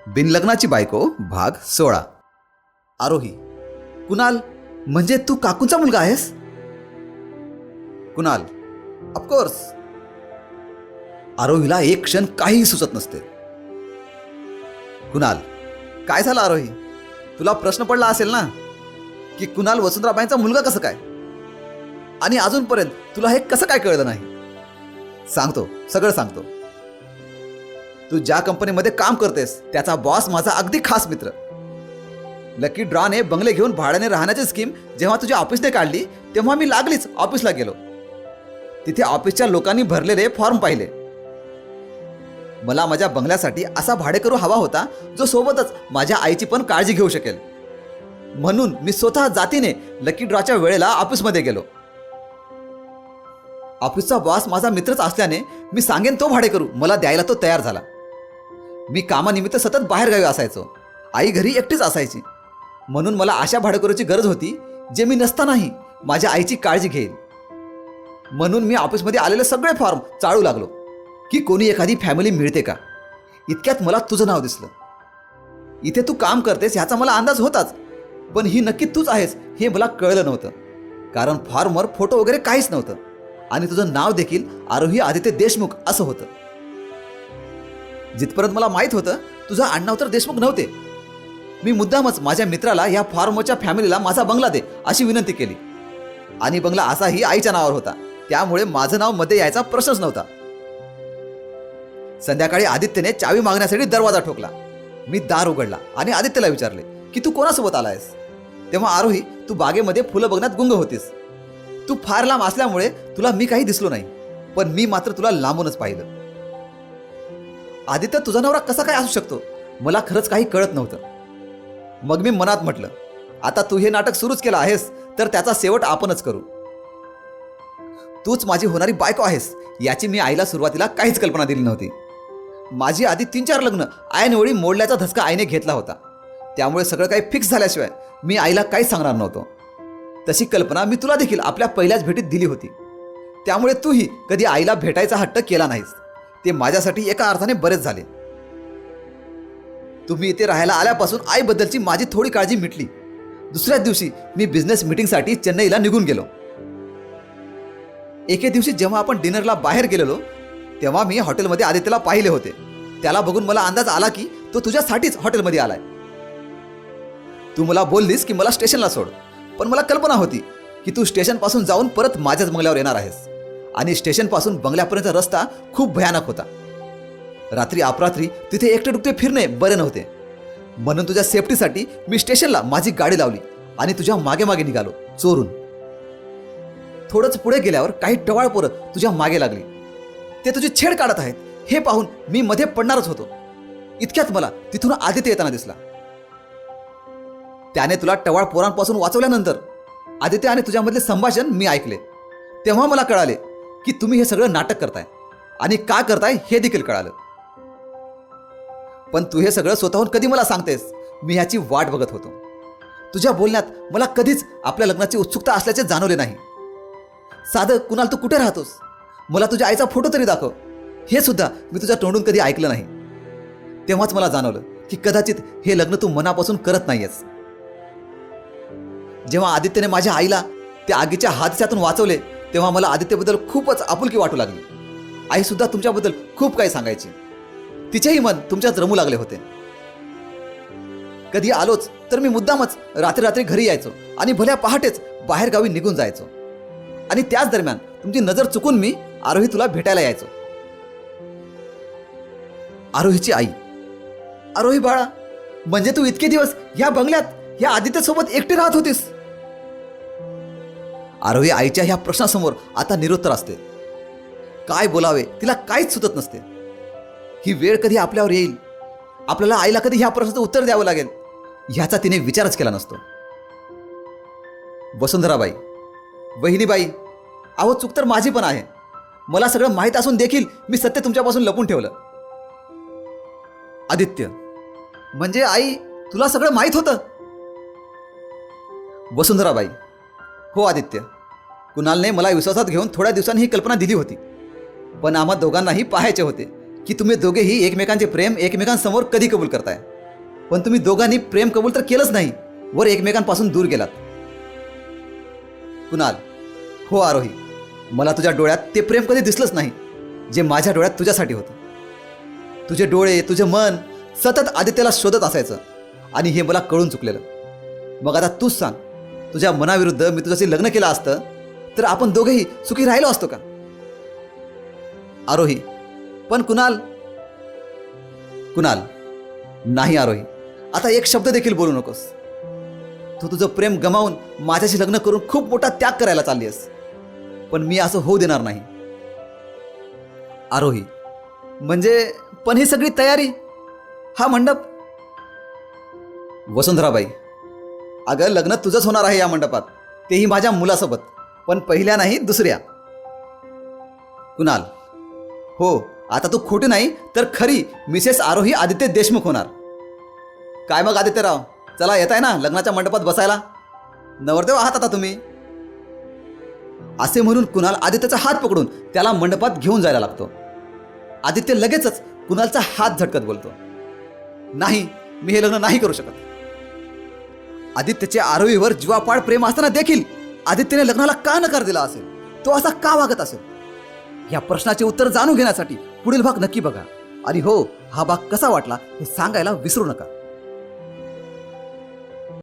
बिनलग्नाची बायको भाग 16. आरोही. कुणाल, म्हणजे तू काकूंचा मुलगा आहेस? कुणाल. ऑफकोर्स. आरोहीला एक क्षण काहीही सुचत नसते. कुणाल. काय झालं आरोही? तुला प्रश्न पडला असेल ना की कुणाल वसुंधराबाईंचा मुलगा कसं काय, आणि अजूनपर्यंत तुला हे कसं काय कळलं नाही? सांगतो, सगळं सांगतो. तू ज्या कंपनीमध्ये काम करतेस त्याचा बॉस माझा अगदी खास मित्र. लकी ड्रॉने बंगले घेऊन भाड्याने राहण्याची स्कीम जेव्हा तुझ्या ऑफिसने काढली तेव्हा मी लागलीच ऑफिसला गेलो. तिथे ऑफिसच्या लोकांनी भरलेले फॉर्म पाहिले. मला माझ्या बंगल्यासाठी असा भाडेकरू हवा होता जो सोबतच माझ्या आईची पण काळजी घेऊ शकेल. म्हणून मी स्वतः जातीने लकी ड्रॉच्या वेळेला ऑफिसमध्ये गेलो. ऑफिसचा बॉस माझा मित्रच असल्याने मी सांगेन तो भाडेकरू मला द्यायला तो तयार झाला. मी कामानिमित्त सतत बाहेरगावी असायचो. आई घरी एकटीच असायची. म्हणून मला अशा भाडेकरूची गरज होती जे मी नसतानाही माझ्या आईची काळजी घेईल. म्हणून मी ऑफिसमध्ये आलेले सगळे फॉर्म चाळू लागलो की कोणी एखादी फॅमिली मिळते का. इतक्यात मला तुझं नाव दिसलं. इथे तू काम करतेस ह्याचा मला अंदाज होताच, पण ही नक्की तूच आहेस हे मला कळलं नव्हतं, कारण फॉर्मवर फोटो वगैरे काहीच नव्हतं आणि तुझं नाव देखील आरोही आदित्य देशमुख असं होतं. जिथपर्यंत मला माहीत होतं तुझं आडनाव तर देशमुख नव्हते. मी मुद्दामच माझ्या मित्राला या फॉर्मवरच्या फॅमिलीला माझा बंगला दे अशी विनंती केली, आणि बंगला असाही आईच्या नावावर होता, त्यामुळे माझं नाव मध्ये यायचा प्रश्नच नव्हता. संध्याकाळी आदित्यने चावी मागण्यासाठी दरवाजा ठोकला. मी दार उघडला आणि आदित्यला विचारले की तू कोणासोबत आलायस. तेव्हा आरोही तू बागेमध्ये फुलं बघण्यात गुंग होतीस. तू फार लांब असल्यामुळे तुला मी काही दिसलो नाही, पण मी मात्र तुला लांबूनच पाहिलं. आदित्य तुझा नवरा कसा काय असू शकतो मला खरंच काही कळत नव्हतं. मग मी मनात म्हटलं, आता तू हे नाटक सुरूच केलं आहेस तर त्याचा शेवट आपणच करू. तूच माझी होणारी बायको आहेस याची मी आईला सुरुवातीला काहीच कल्पना दिली नव्हती. माझी आधी 3-4 लग्न ऐनवेळी मोडल्याचा धसका आईने घेतला होता, त्यामुळे सगळं काही फिक्स झाल्याशिवाय मी आईला काहीच सांगणार नव्हतो. तशी कल्पना मी तुला देखील आपल्या पहिल्याच भेटीत दिली होती, त्यामुळे तूही कधी आईला भेटायचा हट्ट केला नाहीस. ते माझ्यासाठी एका अर्थाने बरेच झाले. तुम्ही इथे राहायला आल्यापासून आईबद्दलची माझी थोडी काळजी मिटली. दुसऱ्याच दिवशी मी बिझनेस मीटिंगसाठी चेन्नईला निघून गेलो. एके दिवशी जेव्हा आपण डिनरला बाहेर गेलेलो तेव्हा मी हॉटेलमध्ये आदित्यला पाहिले होते. त्याला बघून मला अंदाज आला की तो तुझ्यासाठीच हॉटेलमध्ये आलाय. तू मला बोललीस की मला स्टेशनला सोड, पण मला कल्पना होती की तू स्टेशनपासून जाऊन परत माझ्याच बंगल्यावर येणार आहेस, आणि स्टेशनपासून बंगल्यापर्यंतचा रस्ता खूप भयानक होता. रात्री अपरात्री तिथे एकटे दुकटे फिरणे बरे नव्हते. म्हणून तुझ्या सेफ्टीसाठी मी स्टेशनला माझी गाडी लावली आणि तुझ्या मागे मागे निघालो चोरून. थोडंच पुढे गेल्यावर काही टवाळ पोरं तुझ्या मागे लागली. ते तुझी छेड काढत आहेत हे पाहून मी मध्ये पडणारच होतो. इतक्यात मला तिथून आदित्य येताना दिसला. त्याने तुला टवाळ पोरांपासून वाचवल्यानंतर आदित्य आणि तुझ्यामधले संभाषण मी ऐकले. तेव्हा मला कळाले की तुम्ही हे सगळं नाटक करताय, आणि का करताय हे देखील कळालं. पण तू हे सगळं स्वतःहून कधी मला सांगतेस मी ह्याची वाट बघत होतो. तुझ्या बोलण्यात मला कधीच आपल्या लग्नाची उत्सुकता असल्याचे जाणवले नाही. साधं कुणाल तू कुठे राहतोस, मला तुझ्या आईचा फोटो तरी दाखव, हे सुद्धा मी तुझ्या तोंडून कधी ऐकलं नाही. तेव्हाच मला जाणवलं की कदाचित हे लग्न तू मनापासून करत नाहीयेस. जेव्हा आदित्यने माझ्या आईला त्या आगीच्या हादस्यातून वाचवले तेव्हा मला आदित्यबद्दल खूपच आपुलकी वाटू लागली. आई सुद्धा तुमच्याबद्दल खूप काही सांगायची. तिचेही मन तुमच्यात रमू लागले होते. कधी आलोच तर मी मुद्दामच रात्री रात्री घरी यायचो आणि भल्या पहाटेच बाहेरगावी निघून जायचो, आणि त्याच दरम्यान तुमची नजर चुकून मी आरोही तुला भेटायला यायचो. आरोहीची आई. आरोही बाळा, म्हणजे तू इतके दिवस ह्या बंगल्यात या आदित्यसोबत एकटी राहत होतीस? आरोही आईच्या ह्या प्रश्नासमोर आता निरुत्तर असते. काय बोलावे तिला काहीच सुचत नसते. ही वेळ कधी आपल्यावर येईल, आपल्याला आईला कधी ह्या प्रश्नाचं उत्तर द्यावं लागेल ह्याचा तिने विचारच केला नसतो. वसुंधराबाई. वहिनीबाई, अहो चूक तर माझी पण आहे. मला सगळं माहीत असून देखील मी सत्य तुमच्यापासून लपून ठेवलं. आदित्य. म्हणजे आई तुला सगळं माहीत होतं? वसुंधराबाई. हो आदित्य, कुणालने मला विश्वासात घेऊन थोड्या दिवसांनी ही कल्पना दिली होती, पण आम्हा दोघांनाही पाहायचे होते की तुम्ही दोघेही एकमेकांचे प्रेम एकमेकांसमोर कधी कबूल करताय. पण तुम्ही दोघांनी प्रेम कबूल तर केलंच नाही, वर एकमेकांपासून दूर गेलात. कुणाल, हो आरोही, मला तुझ्या डोळ्यात ते प्रेम कधी दिसलंच नाही जे माझ्या डोळ्यात तुझ्यासाठी होतं. तुझे डोळे, तुझे मन सतत आदित्यला शोधत असायचं आणि हे मला कळून चुकलेलं. मग आता तूच सांग, तुझ्या मनाविरुद्ध मी तुझ्याशी लग्न केलं असतं तर आपण दोघेही सुखी राहिलो असतो का? आरोही, पण कुणाल. कुणाल, नाही आरोही, आता एक शब्द देखील बोलू नकोस. तू तुझं प्रेम गमावून माझ्याशी लग्न करून खूप मोठा त्याग करायला चालली आहेस, पण मी असं होऊ देणार नाही. आरोही, म्हणजे पण ही सगळी तयारी, हा मंडप. वसुंधराबाई, अगं लग्न तुझंच होणार आहे या मंडपात, तेही माझ्या मुलासोबत, पण पहिल्या नाही दुसऱ्या. कुणाल, हो, आता तू खोटी नाही तर खरी मिसेस आरोही आदित्य देशमुख होणार. काय मग आदित्यराव, चला येत आहे ना लग्नाच्या मंडपात बसायला? नवरदेव आहात आता तुम्ही. असे म्हणून कुणाल आदित्यचा हात पकडून त्याला मंडपात घेऊन जायला लागतो. आदित्य लगेचच कुणालचा हात झटकत बोलतो, नाही, मी हे लग्न नाही करू शकत. आदित्यचे आरोहीवर जीवापाड प्रेम असताना देखील आदित्यने लग्नाला का नकार दिला असेल? तो असा का वागत असेल? या प्रश्नाचे उत्तर जाणून घेण्यासाठी पुढील भाग नक्की बघा. आणि हो, हा भाग कसा वाटला हे सांगायला विसरू नका.